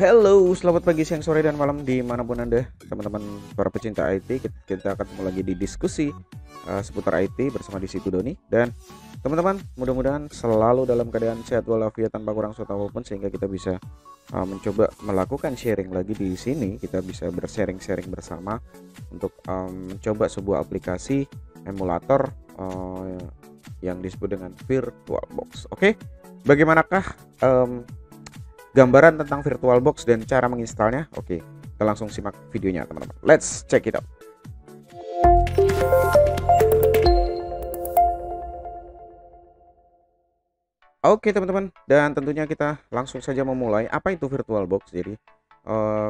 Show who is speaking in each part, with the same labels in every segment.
Speaker 1: Halo, selamat pagi, siang, sore, dan malam dimanapun Anda, teman-teman para pecinta IT. Kita akan ketemu lagi di diskusi seputar IT bersama di situ Doni. Dan teman-teman, mudah-mudahan selalu dalam keadaan sehat walafiat tanpa kurang suatu apapun, sehingga kita bisa mencoba melakukan sharing lagi di sini. Kita bisa bersharing-sharing bersama untuk mencoba sebuah aplikasi emulator yang disebut dengan VirtualBox. Oke, bagaimanakah gambaran tentang VirtualBox dan cara menginstalnya? Oke, kita langsung simak videonya teman-teman. Let's check it out. Oke teman-teman, dan tentunya kita langsung saja memulai. Apa itu VirtualBox? Jadi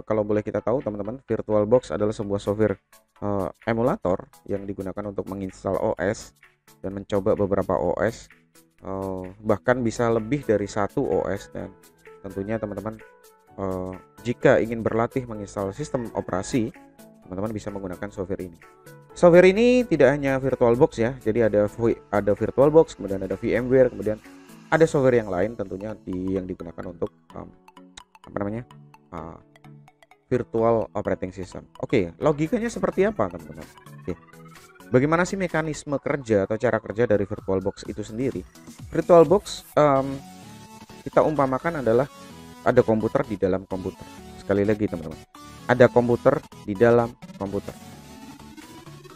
Speaker 1: kalau boleh kita tahu teman-teman, VirtualBox adalah sebuah software emulator yang digunakan untuk menginstal OS dan mencoba beberapa OS, bahkan bisa lebih dari satu OS. Dan tentunya teman-teman jika ingin berlatih menginstal sistem operasi, teman-teman bisa menggunakan software ini. Software ini tidak hanya VirtualBox ya, jadi ada VirtualBox, kemudian ada VMware, kemudian ada software yang lain tentunya yang digunakan untuk virtual operating system. Oke, logikanya seperti apa teman-teman? Oke. Bagaimana sih mekanisme kerja atau cara kerja dari VirtualBox itu sendiri? VirtualBox kita umpamakan adalah ada komputer di dalam komputer. Sekali lagi teman-teman, ada komputer di dalam komputer.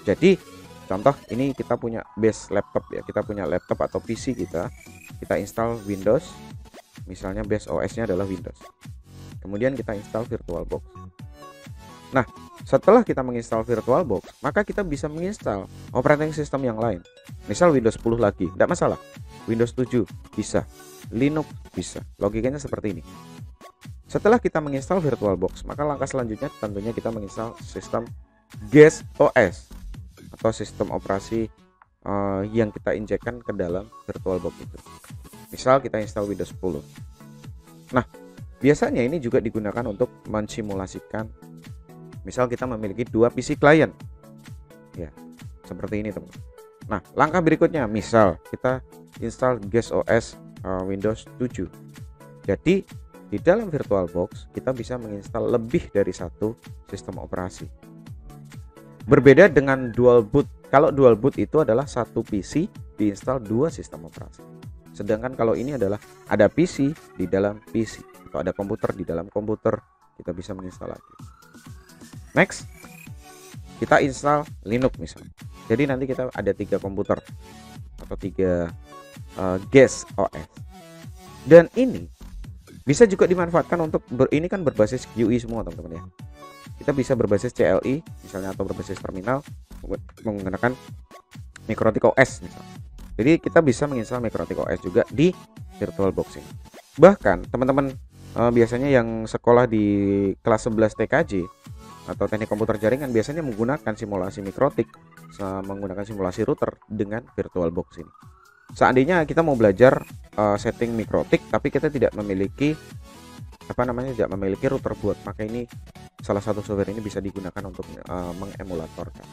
Speaker 1: Jadi contoh ini kita punya base laptop ya, kita punya laptop atau PC kita install Windows, misalnya base OS-nya adalah Windows. Kemudian kita install VirtualBox. Nah, setelah kita menginstal VirtualBox, maka kita bisa menginstal operating system yang lain. Misal Windows 10 lagi, tidak masalah. Windows 7 bisa, Linux bisa. Logikanya seperti ini. Setelah kita menginstal VirtualBox, maka langkah selanjutnya tentunya kita menginstal sistem guest OS atau sistem operasi yang kita injekkan ke dalam VirtualBox itu. Misal kita install Windows 10. Nah, biasanya ini juga digunakan untuk mensimulasikan, misal kita memiliki dua PC client ya, seperti ini teman. Nah, langkah berikutnya misal kita install guest OS Windows 7. Jadi di dalam VirtualBox kita bisa menginstal lebih dari satu sistem operasi. Berbeda dengan dual boot. Kalau dual boot itu adalah satu PC diinstal dua sistem operasi. Sedangkan kalau ini adalah ada PC di dalam PC atau ada komputer di dalam komputer, kita bisa menginstal lagi. Next, kita install Linux misalnya. Jadi nanti kita ada 3 komputer atau 3 guest OS. Dan ini bisa juga dimanfaatkan untuk ini kan berbasis GUI semua teman-teman ya. Kita bisa berbasis CLI misalnya atau berbasis terminal menggunakan Mikrotik OS misalnya. Jadi kita bisa menginstal Mikrotik OS juga di VirtualBox ini. Bahkan teman-teman biasanya yang sekolah di kelas 11 TKJ atau teknik komputer jaringan biasanya menggunakan simulasi Mikrotik, menggunakan simulasi router dengan VirtualBox ini. Seandainya kita mau belajar setting Mikrotik tapi kita tidak memiliki tidak memiliki router boot, maka ini salah satu software ini bisa digunakan untuk mengemulatorkan.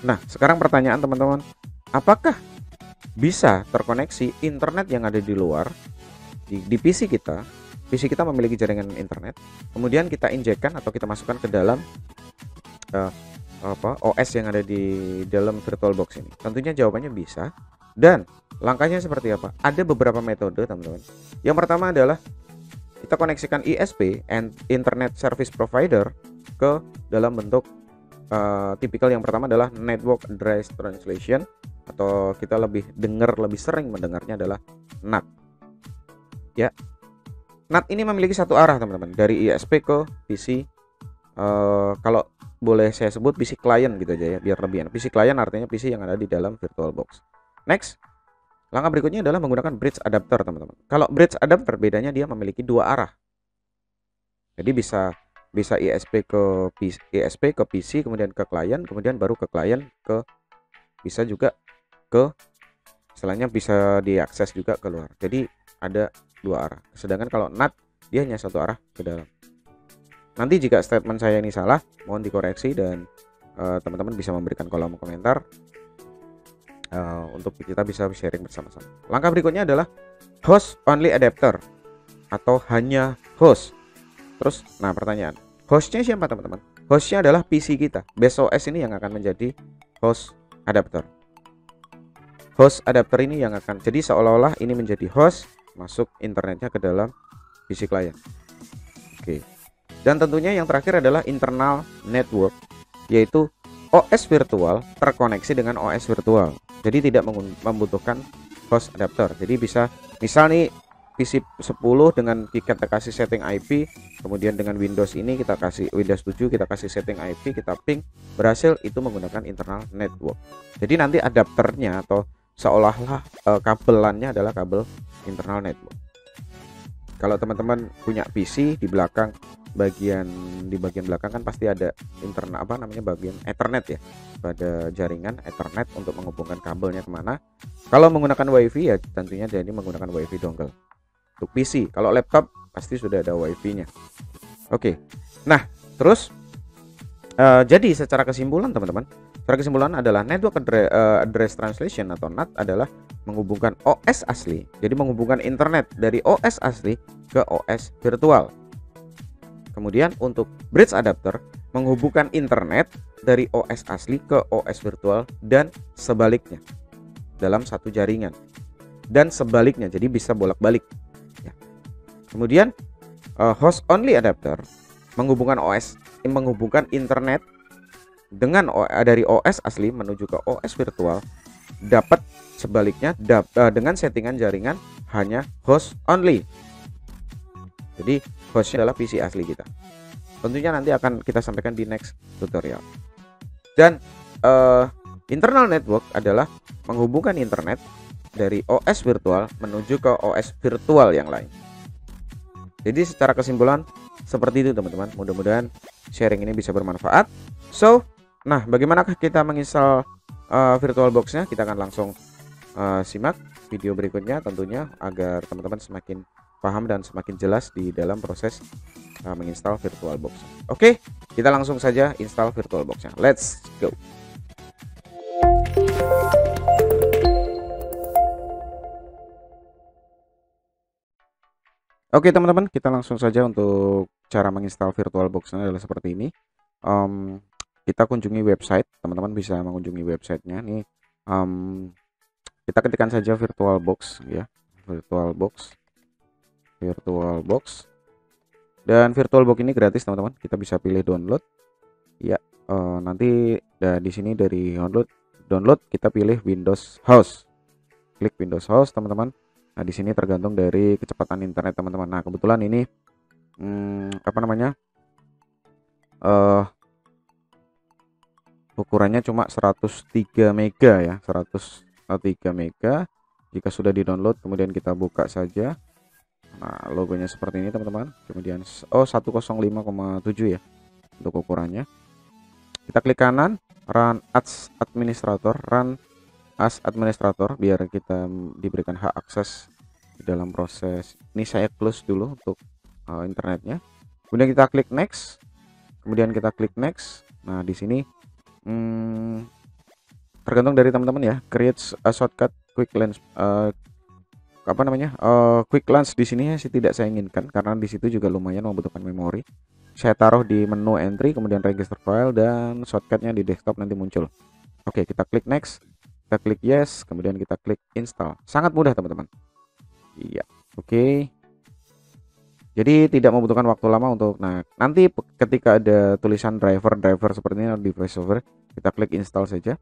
Speaker 1: Nah, sekarang pertanyaan teman-teman, apakah bisa terkoneksi internet yang ada di luar di PC kita? PC kita memiliki jaringan internet, kemudian kita injekkan atau kita masukkan ke dalam OS yang ada di dalam VirtualBox ini. Tentunya jawabannya bisa. Dan langkahnya seperti apa? Ada beberapa metode teman-teman. Yang pertama adalah kita koneksikan ISP, Internet Service Provider, ke dalam bentuk tipikal. Yang pertama adalah Network Address Translation, atau kita lebih sering mendengarnya adalah NAT ya. NAT ini memiliki satu arah teman-teman, dari ISP ke PC. Kalau boleh saya sebut PC client gitu aja ya, biar lebih enak. PC client artinya PC yang ada di dalam VirtualBox. Next, langkah berikutnya adalah menggunakan bridge adapter teman-teman. Kalau bridge adapter bedanya dia memiliki dua arah. Jadi bisa ISP ke PC, kemudian ke client, kemudian baru ke client bisa juga ke istilahnya bisa diakses juga keluar. Jadi ada dua arah. Sedangkan kalau NAT dia hanya satu arah ke dalam. Nanti jika statement saya ini salah, mohon dikoreksi dan teman-teman bisa memberikan kolom komentar untuk kita bisa sharing bersama-sama. Langkah berikutnya adalah host only adapter atau hanya host. Terus, nah pertanyaan, hostnya siapa teman-teman? Hostnya adalah PC kita. Base OS ini yang akan menjadi host adapter. Host adapter ini yang akan, jadi seolah-olah ini menjadi host, masuk internetnya ke dalam PC klien. Oke. Dan tentunya yang terakhir adalah internal network, yaitu OS virtual terkoneksi dengan OS virtual. Jadi tidak membutuhkan host adapter. Jadi bisa, misal nih PC 10 dengan kita kasih setting IP, kemudian dengan Windows ini kita kasih Windows 7, kita kasih setting IP, kita ping, berhasil, itu menggunakan internal network. Jadi nanti adapternya atau seolah-olah kabelannya adalah kabel internal network. Kalau teman-teman punya PC di belakang, di bagian belakang kan pasti ada internal bagian Ethernet ya, pada jaringan Ethernet untuk menghubungkan kabelnya kemana. Kalau menggunakan WiFi ya tentunya jadi menggunakan WiFi dongle untuk PC. Kalau laptop pasti sudah ada WiFi-nya. Oke. Nah, terus jadi secara kesimpulan teman-teman, adalah network address translation atau NAT adalah menghubungkan OS asli. Jadi menghubungkan internet dari OS asli ke OS virtual. Kemudian untuk bridge adapter menghubungkan internet dari OS asli ke OS virtual dan sebaliknya dalam satu jaringan. Dan sebaliknya, jadi bisa bolak-balik. Ya. Kemudian host only adapter menghubungkan internet dengan dari OS asli menuju ke OS virtual, dapat sebaliknya dengan settingan jaringan hanya host only. Jadi hostnya adalah PC asli kita. Tentunya nanti akan kita sampaikan di next tutorial. Dan internal network adalah menghubungkan internet dari OS virtual menuju ke OS virtual yang lain. Jadi secara kesimpulan seperti itu teman-teman. Mudah-mudahan sharing ini bisa bermanfaat. So, nah bagaimanakah kita menginstal VirtualBox-nya? Kita akan langsung simak video berikutnya tentunya agar teman-teman semakin paham dan semakin jelas di dalam proses menginstal VirtualBox. Oke, kita langsung saja install VirtualBox-nya. Let's go. Oke teman-teman, kita langsung saja untuk cara menginstal VirtualBox-nya adalah seperti ini. Kita kunjungi website, teman-teman bisa mengunjungi websitenya nih. Kita ketikkan saja VirtualBox ya, VirtualBox, dan VirtualBox ini gratis teman-teman. Kita bisa pilih download ya. Nanti di sini dari download kita pilih Windows Host, klik Windows Host teman-teman. Nah di sini tergantung dari kecepatan internet teman-teman. Nah kebetulan ini ukurannya cuma 103 mega ya, 103 mega. Jika sudah di download kemudian kita buka saja. Nah logonya seperti ini teman-teman. Kemudian 105,7 ya untuk ukurannya. Kita klik kanan, run as administrator biar kita diberikan hak akses di dalam proses ini. Saya close dulu untuk internetnya. Kemudian kita klik next. Nah di sini tergantung dari teman-teman ya. Create a shortcut quick launch quick launch di sini tidak saya inginkan karena di situ juga lumayan membutuhkan memori. Saya taruh di menu entry, kemudian register file, dan shortcutnya di desktop nanti muncul. Oke, kita klik next, kita klik yes, kemudian kita klik install. Sangat mudah teman-teman. Iya, oke. Jadi tidak membutuhkan waktu lama untuk, nah nanti ketika ada tulisan driver seperti ini di VoiceOver, kita klik install saja.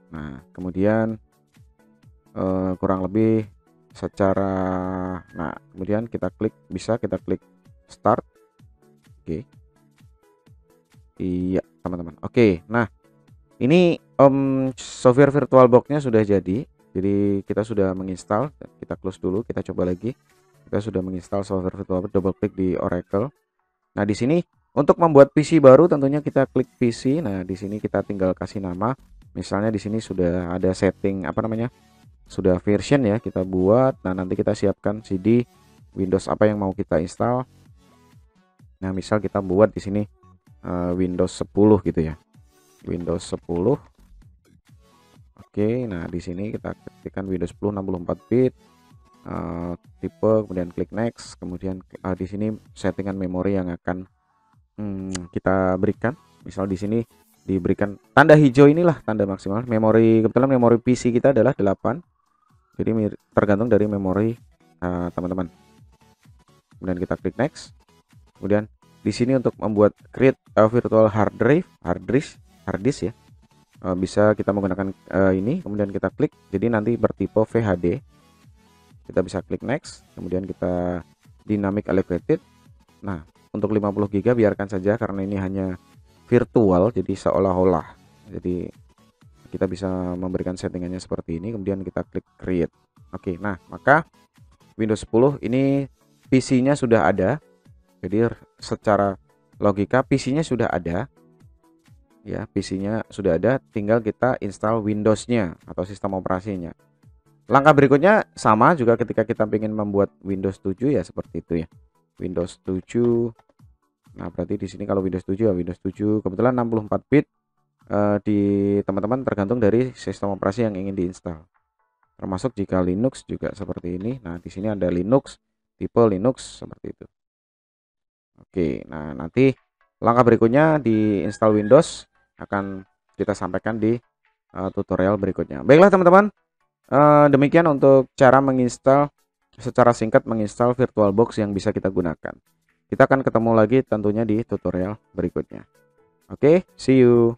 Speaker 1: Nah kemudian kurang lebih secara, nah kemudian kita klik start. Oke. Iya teman-teman. Oke, nah ini software VirtualBox-nya sudah jadi kita sudah menginstal. Kita close dulu, kita coba lagi. Kita sudah menginstal software VirtualBox, double klik di Oracle. Nah di sini untuk membuat PC baru tentunya kita klik PC. Nah di sini kita tinggal kasih nama, misalnya di sini sudah ada setting sudah version ya, kita buat. Nah nanti kita siapkan CD Windows apa yang mau kita install. Nah misal kita buat di sini Windows 10 gitu ya, Windows 10. Oke, nah di sini kita ketikkan Windows 10 64 bit. tipe, kemudian klik next, kemudian di sini settingan memori yang akan kita berikan. Misal di sini diberikan tanda hijau, inilah tanda maksimal memori. Kebetulan memori PC kita adalah 8, jadi tergantung dari memori teman-teman. Kemudian kita klik next. Kemudian di sini untuk membuat create virtual hard disk ya, bisa kita menggunakan ini. Kemudian kita klik, jadi nanti bertipe VHD. Kita bisa klik next, kemudian kita dynamic elevated. Nah, untuk 50 GB biarkan saja karena ini hanya virtual, jadi seolah-olah. Jadi kita bisa memberikan settingannya seperti ini, kemudian kita klik create. Oke, nah maka Windows 10 ini PC-nya sudah ada. Jadi secara logika PC-nya sudah ada. Ya, PC-nya sudah ada, tinggal kita install Windows-nya atau sistem operasinya. Langkah berikutnya sama juga ketika kita ingin membuat Windows 7 ya, seperti itu ya. Windows 7. Nah, berarti di sini kalau Windows 7 ya Windows 7 kebetulan 64 bit di teman-teman tergantung dari sistem operasi yang ingin diinstal. Termasuk jika Linux juga seperti ini. Nah, di sini ada Linux, tipe Linux seperti itu. Oke, nah nanti langkah berikutnya di install Windows akan kita sampaikan di tutorial berikutnya. Baiklah teman-teman. Demikian untuk cara menginstal secara singkat menginstal VirtualBox yang bisa kita gunakan. Kita akan ketemu lagi tentunya di tutorial berikutnya. Oke, see you.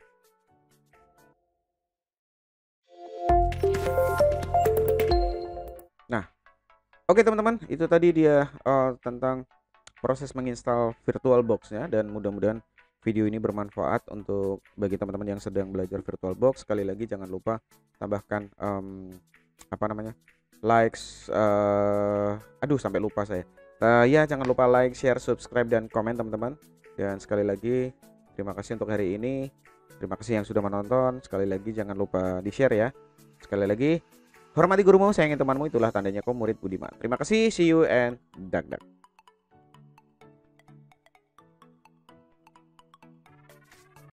Speaker 1: Nah, oke teman-teman, itu tadi dia tentang proses menginstal VirtualBox-nya, dan mudah-mudahan video ini bermanfaat untuk bagi teman-teman yang sedang belajar VirtualBox. Sekali lagi jangan lupa tambahkan likes, sampai lupa saya. Ya, jangan lupa like, share, subscribe, dan komen teman-teman. Dan sekali lagi terima kasih untuk hari ini. Terima kasih yang sudah menonton. Sekali lagi jangan lupa di share ya. Sekali lagi, hormati gurumu, sayangi temanmu, itulah tandanya kau murid budiman. Terima kasih, see you and dak dak.